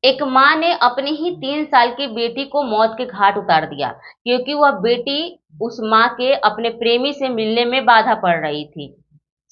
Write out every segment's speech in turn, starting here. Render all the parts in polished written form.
एक माँ ने अपनी ही 3 साल की बेटी को मौत के घाट उतार दिया क्योंकि वह बेटी उस माँ के अपने प्रेमी से मिलने में बाधा पड़ रही थी।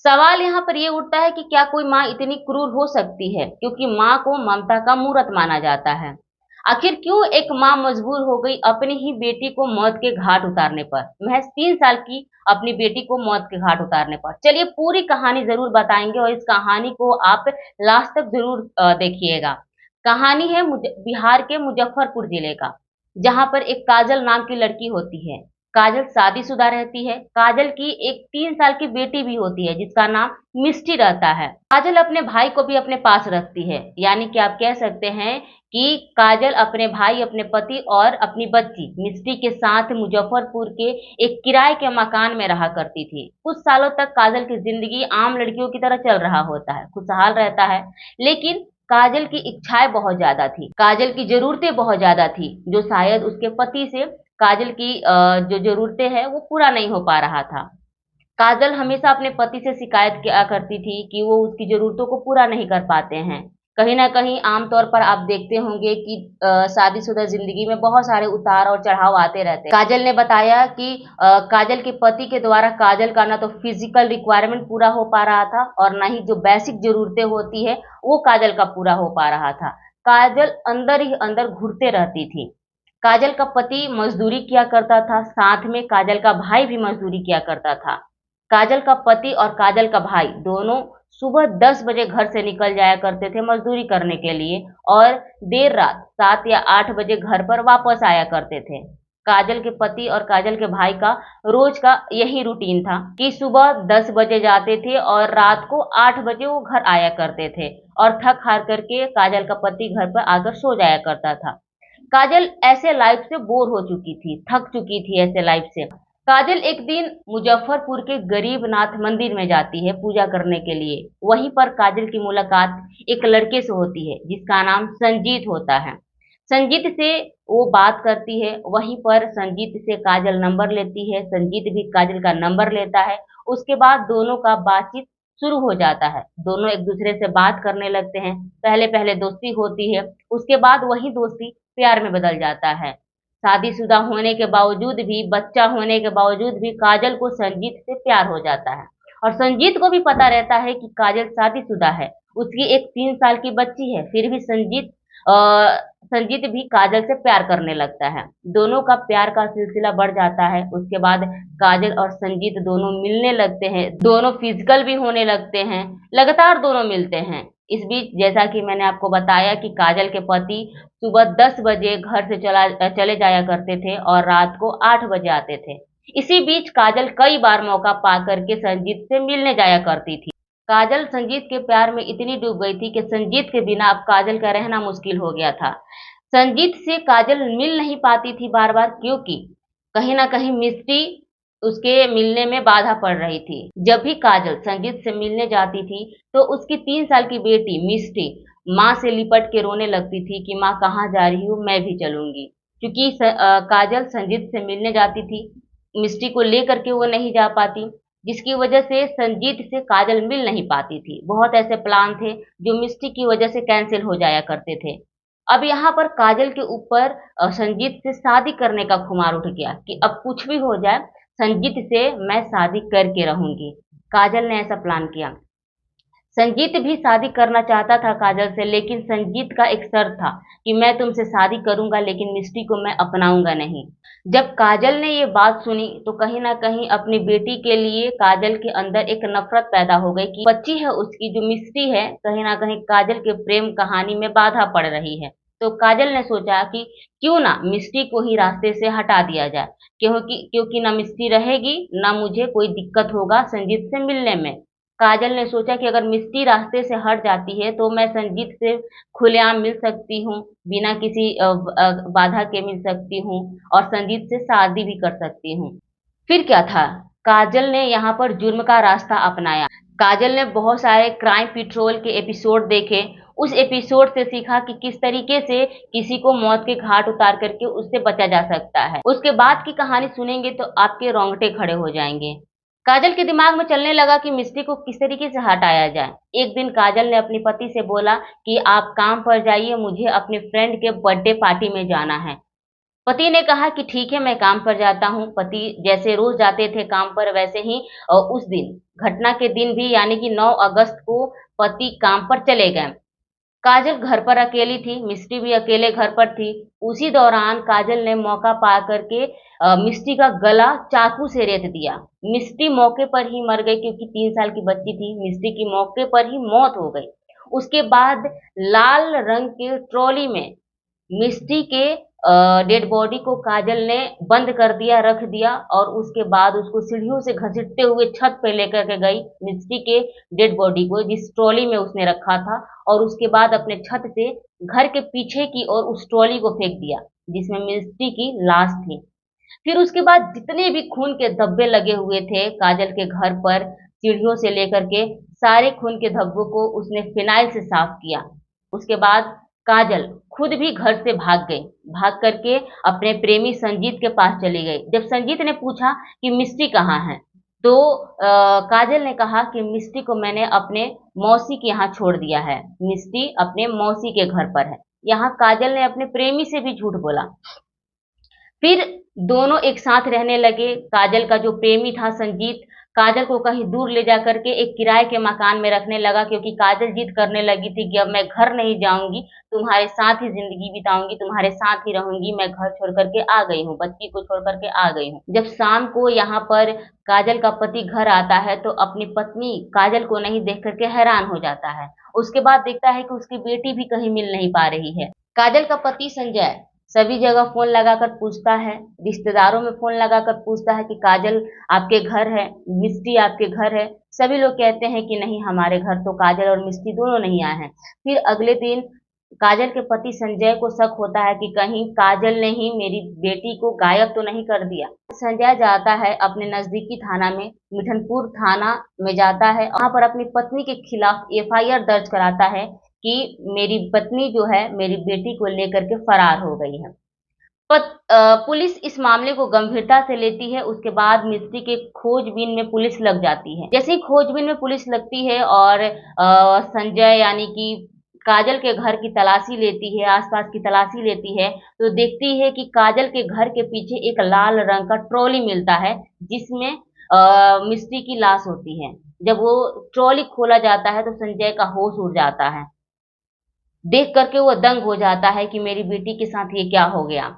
सवाल यहाँ पर ये उठता है कि क्या कोई माँ इतनी क्रूर हो सकती है, क्योंकि माँ को ममता का मूरत माना जाता है। आखिर क्यों एक माँ मजबूर हो गई अपनी ही बेटी को मौत के घाट उतारने पर, महज 3 साल की अपनी बेटी को मौत के घाट उतारने पर। चलिए पूरी कहानी जरूर बताएंगे और इस कहानी को आप लास्ट तक जरूर देखिएगा। कहानी है बिहार के मुजफ्फरपुर जिले का, जहां पर एक काजल नाम की लड़की होती है। काजल शादीशुदा रहती है। काजल की एक 3 साल की बेटी भी होती है जिसका नाम मिष्टी रहता है। काजल अपने भाई को भी अपने पास रखती है, यानी कि आप कह सकते हैं कि काजल अपने भाई, अपने पति और अपनी बच्ची मिष्टी के साथ मुजफ्फरपुर के एक किराए के मकान में रहा करती थी। कुछ सालों तक काजल की जिंदगी आम लड़कियों की तरह चल रहा होता है, खुशहाल रहता है। लेकिन काजल की इच्छाएं बहुत ज्यादा थी, काजल की जरूरतें बहुत ज्यादा थी, जो शायद उसके पति से काजल की जो जरूरतें हैं वो पूरा नहीं हो पा रहा था। काजल हमेशा अपने पति से शिकायत किया करती थी कि वो उसकी जरूरतों को पूरा नहीं कर पाते हैं। कहीं ना कहीं आमतौर पर आप देखते होंगे कि शादीशुदा जिंदगी में बहुत सारे उतार और चढ़ाव आते रहते हैं। काजल ने बताया कि काजल के पति के द्वारा काजल का ना तो फिजिकल रिक्वायरमेंट पूरा हो पा रहा था और ना ही जो बेसिक जरूरतें होती है वो काजल का पूरा हो पा रहा था। काजल अंदर ही अंदर घुटते रहती थी। काजल का पति मजदूरी किया करता था, साथ में काजल का भाई भी मजदूरी किया करता था। काजल का पति और काजल का भाई दोनों सुबह 10 बजे घर से निकल जाया करते थे मजदूरी करने के लिए और देर रात 7 या 8 बजे घर पर वापस आया करते थे। काजल के पति और काजल के भाई का रोज का यही रूटीन था कि सुबह 10 बजे जाते थे और रात को 8 बजे वो घर आया करते थे और थक हार करके काजल का पति घर पर आकर सो जाया करता था। काजल ऐसे लाइफ से बोर हो चुकी थी, थक चुकी थी ऐसे लाइफ से। काजल एक दिन मुजफ्फरपुर के गरीबनाथ मंदिर में जाती है पूजा करने के लिए। वहीं पर काजल की मुलाकात एक लड़के से होती है जिसका नाम संजीत होता है। संजीत से वो बात करती है, वहीं पर संजीत से काजल नंबर लेती है, संजीत भी काजल का नंबर लेता है। उसके बाद दोनों का बातचीत शुरू हो जाता है, दोनों एक दूसरे से बात करने लगते हैं। पहले पहले दोस्ती होती है, उसके बाद वही दोस्ती प्यार में बदल जाता है। शादीशुदा होने के बावजूद भी, बच्चा होने के बावजूद भी काजल को संजीत से प्यार हो जाता है और संजीत को भी पता रहता है कि काजल शादीशुदा है, उसकी एक 3 साल की बच्ची है। फिर भी संजीत भी काजल से प्यार करने लगता है। दोनों का प्यार का सिलसिला बढ़ जाता है। उसके बाद काजल और संजीत दोनों मिलने लगते हैं, दोनों फिजिकल भी होने लगते हैं, लगातार दोनों मिलते हैं। इस बीच जैसा कि मैंने आपको बताया कि काजल के पति सुबह 10 बजे घर से चले जाया करते थे और रात को 8 बजे आते थे। इसी बीच काजल कई बार मौका पा करके संजीत से मिलने जाया करती थी। काजल संजीत के प्यार में इतनी डूब गई थी कि संजीत के बिना अब काजल का रहना मुश्किल हो गया था। संजीत से काजल मिल नहीं पाती थी बार बार, क्योंकि कहीं ना कहीं मिस्ट्री उसके मिलने में बाधा पड़ रही थी। जब भी काजल संजीत से मिलने जाती थी तो उसकी 3 साल की बेटी मिष्टी माँ से लिपट के रोने लगती थी कि माँ कहाँ जा रही हूँ, मैं भी चलूंगी। क्योंकि काजल संजीत से मिलने जाती थी, मिष्टी को लेकर के वो नहीं जा पाती, जिसकी वजह से संजीत से काजल मिल नहीं पाती थी। बहुत ऐसे प्लान थे जो मिष्टी की वजह से कैंसिल हो जाया करते थे। अब यहाँ पर काजल के ऊपर संजीत से शादी करने का खुमार उठ गया कि अब कुछ भी हो जाए संजीत से मैं शादी करके रहूंगी। काजल ने ऐसा प्लान किया। संजीत भी शादी करना चाहता था काजल से, लेकिन संजीत का एक शर्त था कि मैं तुमसे शादी करूंगा लेकिन मिष्टी को मैं अपनाऊंगा नहीं। जब काजल ने ये बात सुनी तो कहीं ना कहीं अपनी बेटी के लिए काजल के अंदर एक नफरत पैदा हो गई कि बच्ची है उसकी जो मिष्टी है, कहीं ना कहीं काजल के प्रेम कहानी में बाधा पड़ रही है। तो काजल ने सोचा कि क्यों ना मिष्टी को ही रास्ते से हटा दिया जाए, क्योंकि क्योंकि ना मिष्टी रहेगी ना मुझे कोई दिक्कत होगा संजीत से मिलने में। काजल ने सोचा कि अगर मिष्टी रास्ते से हट जाती है तो मैं संजीत से खुलेआम मिल सकती हूँ, बिना किसी बाधा के मिल सकती हूँ और संजीत से शादी भी कर सकती हूँ। फिर क्या था, काजल ने यहाँ पर जुर्म का रास्ता अपनाया। काजल ने बहुत सारे क्राइम पेट्रोल के एपिसोड देखे। उस एपिसोड से सीखा कि किस तरीके से किसी को मौत के घाट उतार करके उससे बचा जा सकता है। उसके बाद की कहानी सुनेंगे तो आपके रोंगटे खड़े हो जाएंगे। काजल के दिमाग में चलने लगा कि मिस्टी को किस तरीके से हटाया जाए। एक दिन काजल ने अपने पति से बोला कि आप काम पर जाइए, मुझे अपने फ्रेंड के बर्थडे पार्टी में जाना है। पति ने कहा कि ठीक है, मैं काम पर जाता हूँ। पति जैसे रोज जाते थे काम पर, वैसे ही उस दिन, घटना के दिन भी, यानी कि 9 अगस्त को पति काम पर चले गए। काजल घर पर अकेली थी, मिस्टी भी अकेले घर पर थी। उसी दौरान काजल ने मौका पा करके मिस्टी का गला चाकू से रेत दिया। मिस्टी मौके पर ही मर गई, क्योंकि 3 साल की बच्ची थी। मिस्टी की मौके पर ही मौत हो गई। उसके बाद लाल रंग के ट्रॉली में मिस्टी के डेड बॉडी को काजल ने बंद कर दिया, रख दिया, और उसके बाद उसको सीढ़ियों से घसीटते हुए छत पे लेकर के गई, मिस्टी के डेड बॉडी को जिस ट्रॉली में उसने रखा था, और उसके बाद अपने छत से घर के पीछे की ओर उस ट्रॉली को फेंक दिया जिसमें मिस्टी की लाश थी। फिर उसके बाद जितने भी खून के धब्बे लगे हुए थे काजल के घर पर, सीढ़ियों से लेकर के, सारे खून के धब्बों को उसने फिनाइल से साफ किया। उसके बाद काजल खुद भी घर से भाग गई। भाग करके अपने प्रेमी संजीत के पास चली गई। जब संजीत ने पूछा कि मिस्टी कहाँ है, तो काजल ने कहा कि मिस्टी को मैंने अपने मौसी के यहाँ छोड़ दिया है, मिस्टी अपने मौसी के घर पर है। यहाँ काजल ने अपने प्रेमी से भी झूठ बोला। फिर दोनों एक साथ रहने लगे। काजल का जो प्रेमी था संजीत, काजल को कहीं दूर ले जा करके एक किराए के मकान में रखने लगा, क्योंकि काजल जिद करने लगी थी कि अब मैं घर नहीं जाऊंगी, तुम्हारे साथ ही जिंदगी बिताऊंगी, तुम्हारे साथ ही रहूंगी, मैं घर छोड़ करके आ गई हूँ, बच्ची को छोड़ करके आ गई हूँ। जब शाम को यहाँ पर काजल का पति घर आता है तो अपनी पत्नी काजल को नहीं देख करके हैरान हो जाता है। उसके बाद देखता है कि उसकी बेटी भी कहीं मिल नहीं पा रही है। काजल का पति संजय सभी जगह फोन लगाकर पूछता है, रिश्तेदारों में फोन लगाकर पूछता है कि काजल आपके घर है, मिस्टी आपके घर है। सभी लोग कहते हैं कि नहीं, हमारे घर तो काजल और मिस्टी दोनों नहीं आए हैं। फिर अगले दिन काजल के पति संजय को शक होता है कि कहीं काजल ने ही मेरी बेटी को गायब तो नहीं कर दिया। संजय जाता है अपने नजदीकी थाना में, मिठनपुर थाना में जाता है। वहां पर अपनी पत्नी के खिलाफ एफआईआर दर्ज कराता है कि मेरी पत्नी जो है मेरी बेटी को लेकर के फरार हो गई है। पुलिस इस मामले को गंभीरता से लेती है। उसके बाद मिस्टी के खोजबीन में पुलिस लग जाती है। जैसे ही खोजबीन में पुलिस लगती है और संजय यानी कि काजल के घर की तलाशी लेती है, आसपास की तलाशी लेती है, तो देखती है कि काजल के घर के पीछे एक लाल रंग का ट्रॉली मिलता है जिसमें मिस्टी की लाश होती है। जब वो ट्रॉली खोला जाता है तो संजय का होश उड़ जाता है। देख करके वो दंग हो जाता है कि मेरी बेटी के साथ ये क्या हो गया।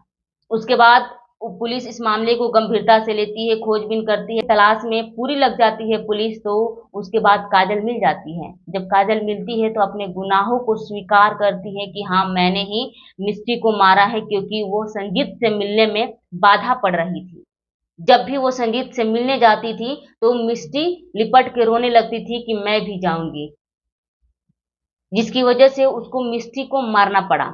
उसके बाद पुलिस इस मामले को गंभीरता से लेती है, खोजबीन करती है, तलाश में पूरी लग जाती है पुलिस। तो उसके बाद काजल मिल जाती है। जब काजल मिलती है तो अपने गुनाहों को स्वीकार करती है कि हाँ, मैंने ही मिस्टी को मारा है, क्योंकि वो संजीत से मिलने में बाधा पड़ रही थी। जब भी वो संजीत से मिलने जाती थी तो मिस्टी लिपट के रोने लगती थी कि मैं भी जाऊंगी, जिसकी वजह से उसको मिस्टी को मारना पड़ा।